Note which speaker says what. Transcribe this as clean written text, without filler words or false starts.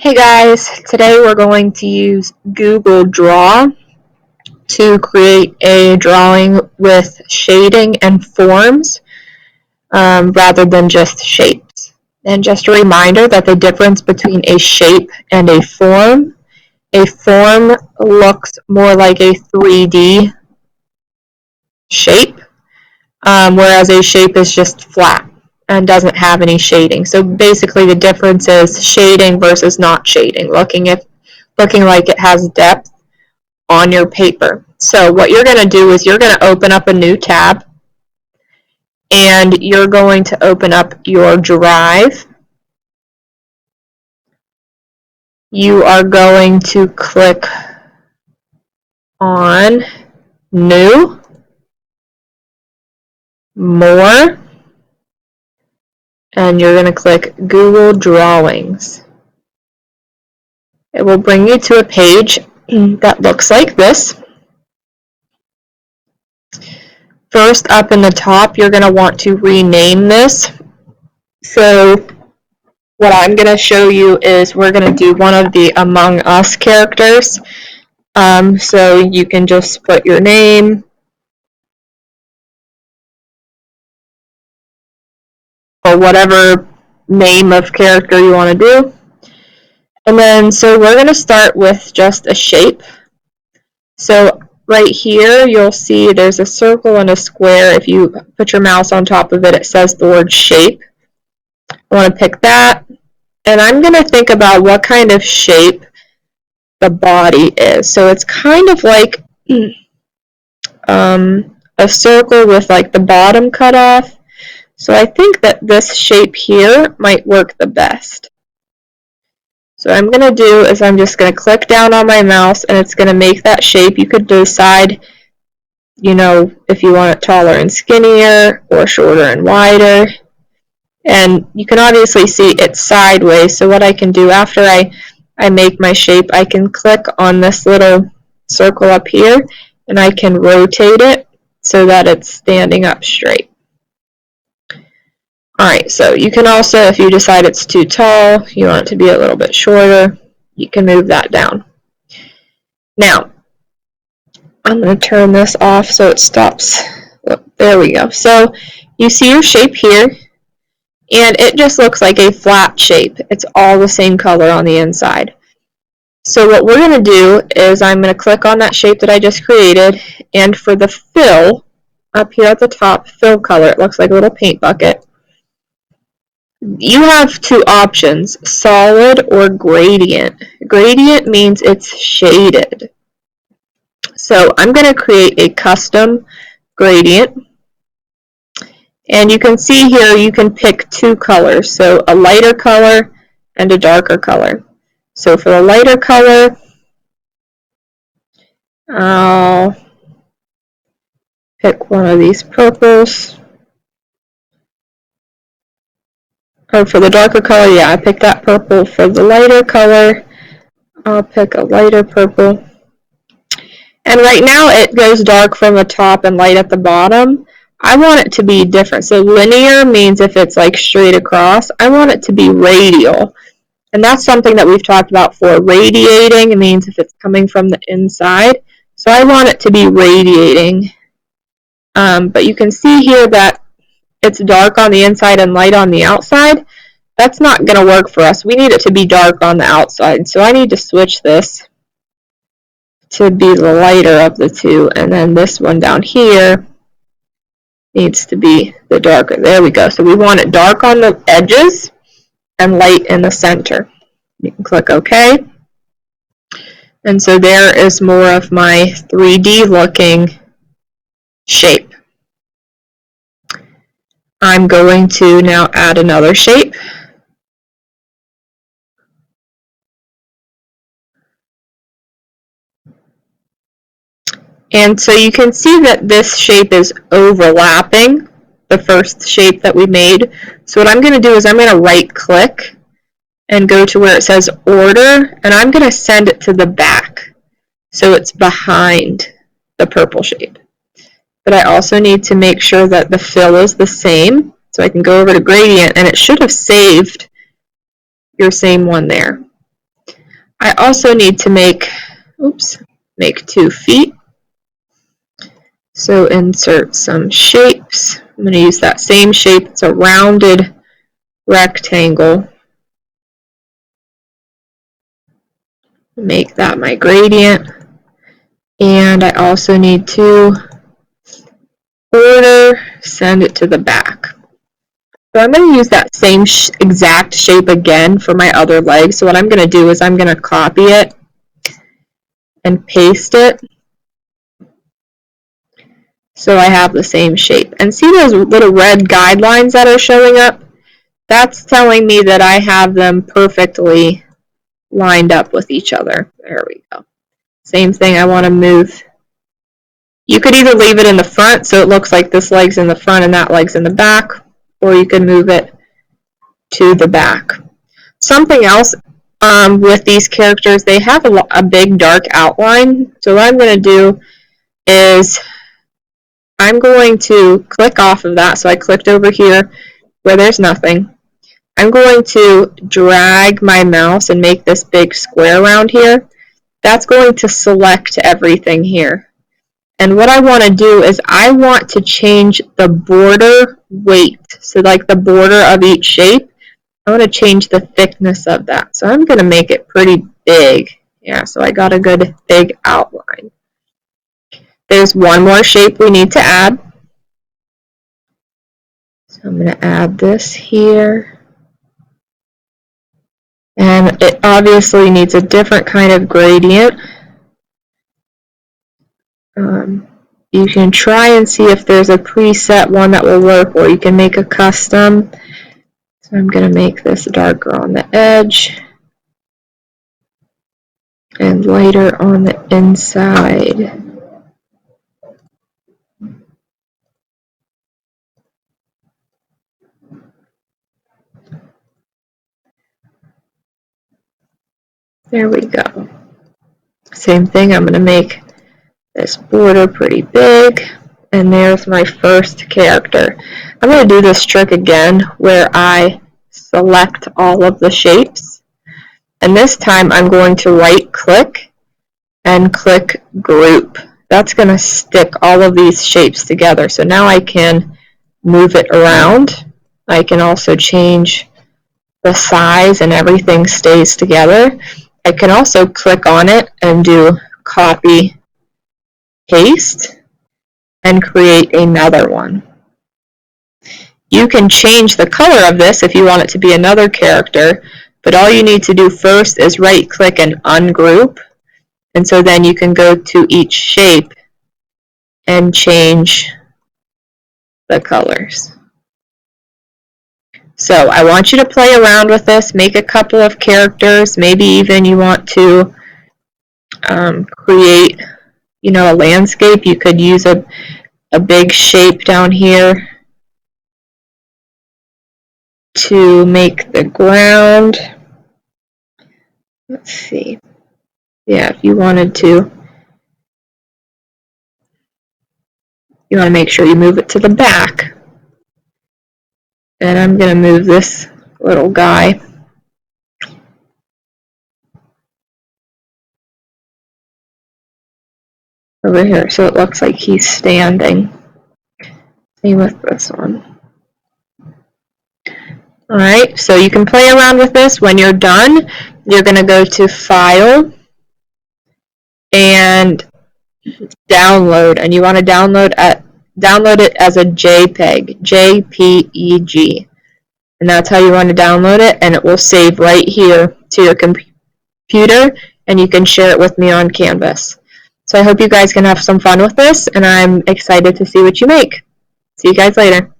Speaker 1: Hey guys, today we're going to use Google Draw to create a drawing with shading and forms rather than just shapes. And just a reminder that the difference between a shape and a form looks more like a 3D shape, whereas a shape is just flat and doesn't have any shading. So basically the difference is shading versus not shading, looking like it has depth on your paper. So what you're going to do is you're going to open up a new tab and you're going to open up your Drive. You are going to click on New, More, and you're going to click Google Drawings. It will bring you to a page that looks like this. First, up in the top, you're going to want to rename this. So what I'm going to show you is we're going to do one of the Among Us characters. So you can just put your name, or whatever name of character you want to do. And then, so we're going to start with just a shape. So right here, you'll see there's a circle and a square. If you put your mouse on top of it, it says the word shape. I want to pick that. And I'm going to think about what kind of shape the body is. So it's kind of like a circle with like the bottom cut off. So I think that this shape here might work the best. So what I'm going to do is I'm just going to click down on my mouse and it's going to make that shape. You could decide, if you want it taller and skinnier or shorter and wider. And you can obviously see it's sideways. So what I can do after I make my shape, I can click on this little circle up here and I can rotate it so that it's standing up straight. Alright, so you can also, if you decide it's too tall, you want it to be a little bit shorter, you can move that down. Now, I'm going to turn this off so it stops. Oh, there we go. So you see your shape here, and it just looks like a flat shape. It's all the same color on the inside. So what we're going to do is I'm going to click on that shape that I just created, and for the fill, up here at the top, fill color, it looks like a little paint bucket. You have two options, solid or gradient. Gradient means it's shaded. So I'm going to create a custom gradient. And you can see here you can pick two colors, so a lighter color and a darker color. So for the lighter color, I'll pick one of these purples. Or for the darker color, yeah, I picked that purple. For the lighter color, I'll pick a lighter purple. And right now it goes dark from the top and light at the bottom. I want it to be different. So linear means if it's like straight across. I want it to be radial. And that's something that we've talked about before. Radiating means if it's coming from the inside. So I want it to be radiating. But you can see here that it's dark on the inside and light on the outside. That's not going to work for us. We need it to be dark on the outside. So I need to switch this to be the lighter of the two. And then this one down here needs to be the darker. There we go. So we want it dark on the edges and light in the center. You can click OK. And so there is more of my 3D looking shape. I'm going to now add another shape. And so you can see that this shape is overlapping the first shape that we made. So what I'm going to do is I'm going to right click and go to where it says order, and I'm going to send it to the back so it's behind the purple shape. But I also need to make sure that the fill is the same. So I can go over to gradient, and it should have saved your same one there. I also need to make 2 feet. So insert some shapes. I'm going to use that same shape. It's a rounded rectangle. Make that my gradient. And I also need to border, send it to the back. So I'm going to use that same exact shape again for my other leg. So what I'm going to do is I'm going to copy it and paste it so I have the same shape. And see those little red guidelines that are showing up? That's telling me that I have them perfectly lined up with each other. There we go. Same thing, I want to move. You could either leave it in the front so it looks like this leg's in the front and that leg's in the back, or you can move it to the back. Something else with these characters, they have a big dark outline. So what I'm going to do is I'm going to click off of that. So I clicked over here where there's nothing. I'm going to drag my mouse and make this big square around here. That's going to select everything here. And what I want to do is I want to change the border weight. So like the border of each shape, I want to change the thickness of that. So I'm going to make it pretty big. Yeah, so I got a good big outline. There's one more shape we need to add. So I'm going to add this here. And it obviously needs a different kind of gradient. You can try and see if there's a preset one that will work, or you can make a custom. So I'm going to make this darker on the edge and lighter on the inside. There we go. Same thing, I'm going to make this border pretty big, and there's my first character. I'm going to do this trick again where I select all of the shapes, and this time I'm going to right click and click group. That's going to stick all of these shapes together. So now I can move it around. I can also change the size and everything stays together. I can also click on it and do copy, paste, and create another one. You can change the color of this if you want it to be another character, but all you need to do first is right click and ungroup. And so then you can go to each shape and change the colors. So I want you to play around with this, make a couple of characters, maybe even you want to create, a landscape. You could use a big shape down here to make the ground. Let's see. Yeah, if you wanted to, you want to make sure you move it to the back. And I'm going to move this little guy over here so it looks like he's standing. Same with this one. Alright, so you can play around with this. When you're done, you're going to go to File and Download, and you want to download it as a JPEG, JPEG. And that's how you want to download it, and it will save right here to your computer, and you can share it with me on Canvas. So I hope you guys can have some fun with this, and I'm excited to see what you make. See you guys later.